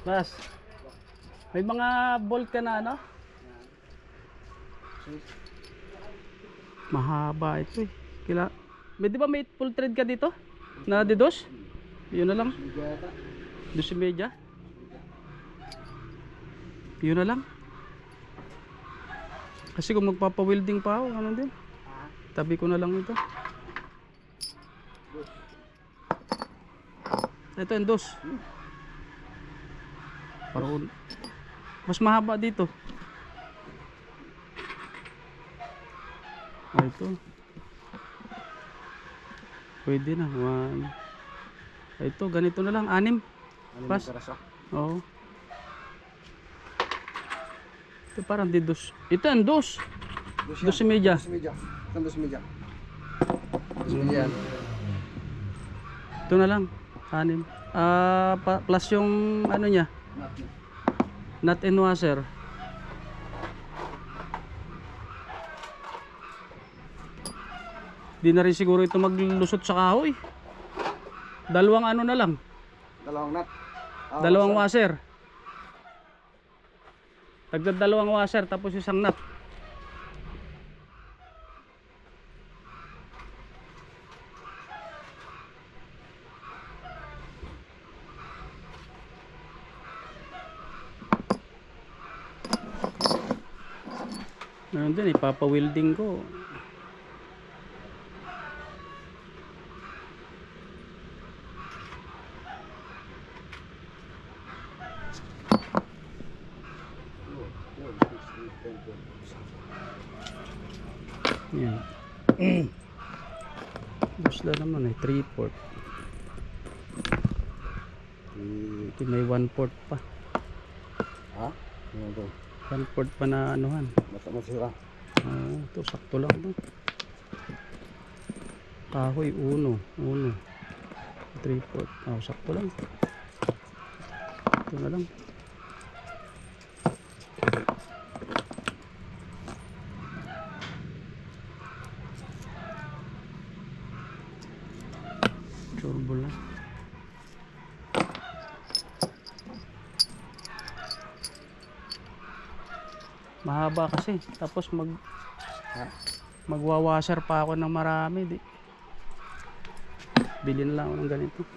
Bas, may mga bolt ka na ano? Mahaba ito eh. May di ba may full thread ka dito? Na dedos? Yun na lang. Dos media. Yun na lang. Kasi kung magpapa-welding pa ako, ano din? Tabi ko na lang ito. Ito yung dos. Parang mas mahaba dito. Ito. Pwede na. One. Ito, ganito na lang. 6. Pas. Oo. Ito parang di dos. Ito ang dos. Dos media. Ito dos media. Dos media. Ito na lang. 6. Plus yung ano niya. Nut and washer. Di na rin siguro ito maglusot sa kahoy. Dalawang ano na lang. Dalawang nut. Dalawang washer. Tagdad dalawang washer tapos isang nut. Ano din, ipapa-welding ko. Yan. Busla naman eh, 3/4. Ito may 1/4 pa. Ha? Ano to? 1/4 pa na anuhan. Masira. Ito sakto lang to. Kahoy 1. 3/4. Sakto lang. Ito na lang. Turbo lang. Mahaba kasi. Tapos magwawasher pa ako ng marami. Bilhin lang ako ng ganito.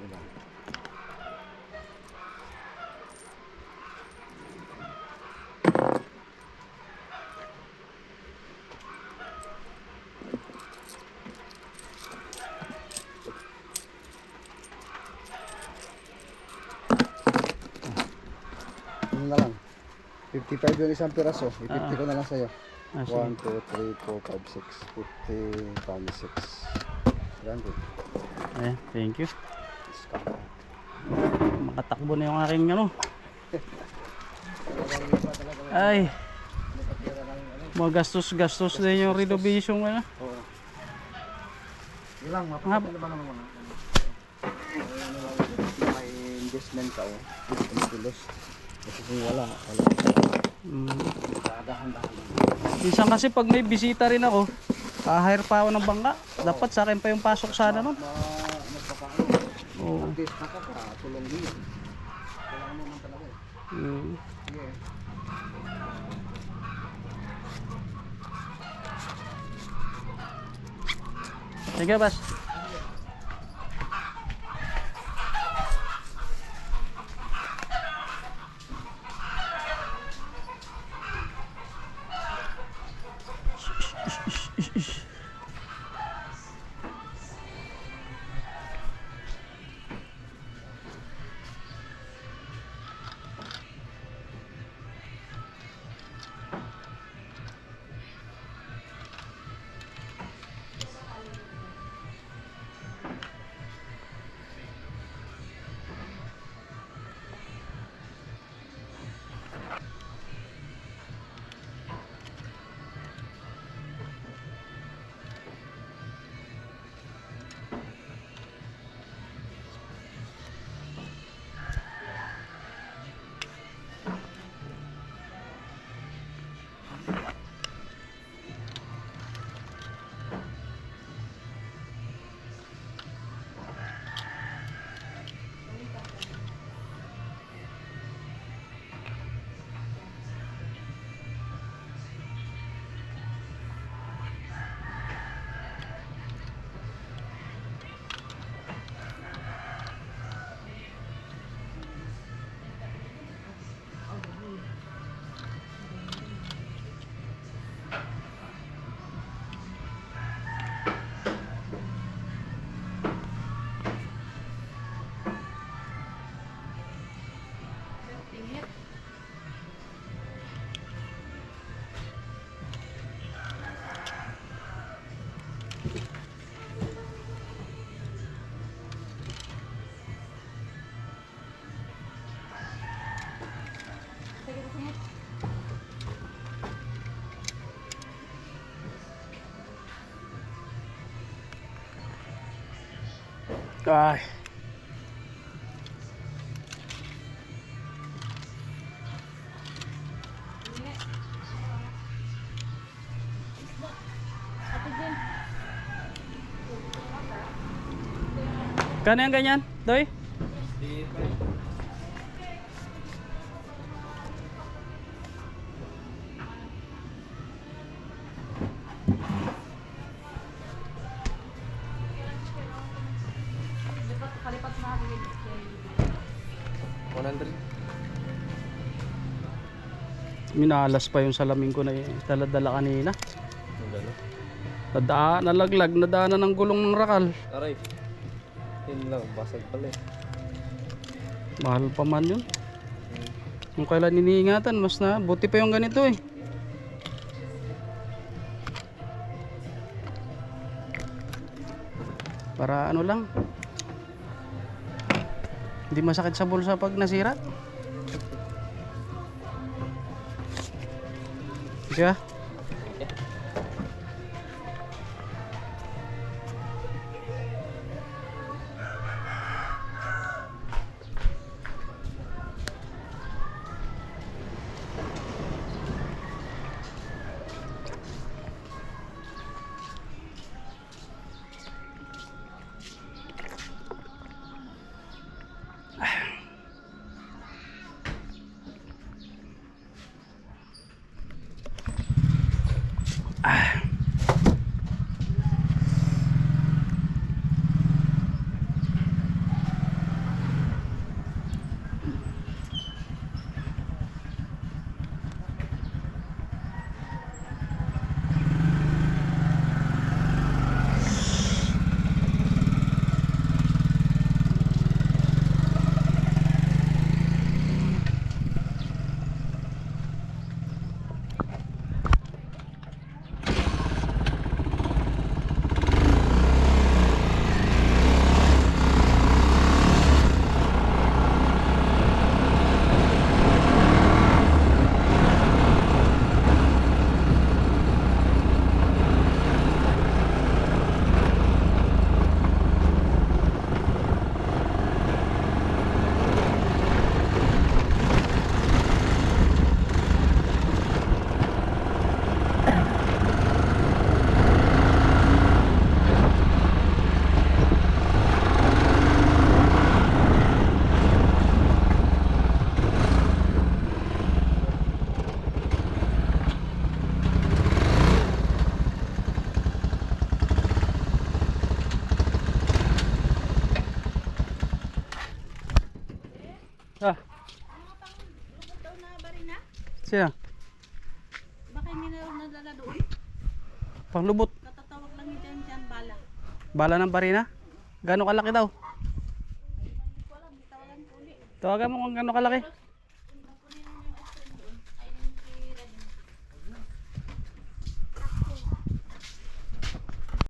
Ano na lang. 55 yung isang piraso. I-50 ko na lang sa'yo. 1, Sige. 2, 3, 4, 5, 6. 50 times 6. Ganda. Ayan, thank you. Makatakbo na yung aking ano. Ay, magastos-gastos din yung renovation ano. Oo. Ilang, mapapagod na ba naman mo? May investment ka o. Kilos. Kasi kung wala. Minsan kasi pag may bisita rin ako, hire pa ako ng bangka. Dapat sa akin pa yung pasok sana nun. Oo. Mag-test na ka pa, tulong din. Kailangan mo naman talaga eh. Sige. Sige, bas. Ay. Kano yung ganyan, Doy? Kalipat na ako. 100. Minalas pa yung salamin ko na dala-dala kanina. Nalaglag, nadaanan ng gulong ng rakal. Aray. Yun lang, basag pala eh. Mahal pa man yun. Kung kailan iniingatan, mas na buti pa yung ganito eh. Para ano lang, hindi masakit sa bulsa pag nasira. Siya. Ah, Daw na barina? siya. Baka hindi na nadala doon. Panglubot. Katatawag lang ni Jan bala. Bala ng barina. Gano'ng kalaki daw? Hindi ko alam, tawagan ko ulit. Tawagan mo kung gano'ng kalaki.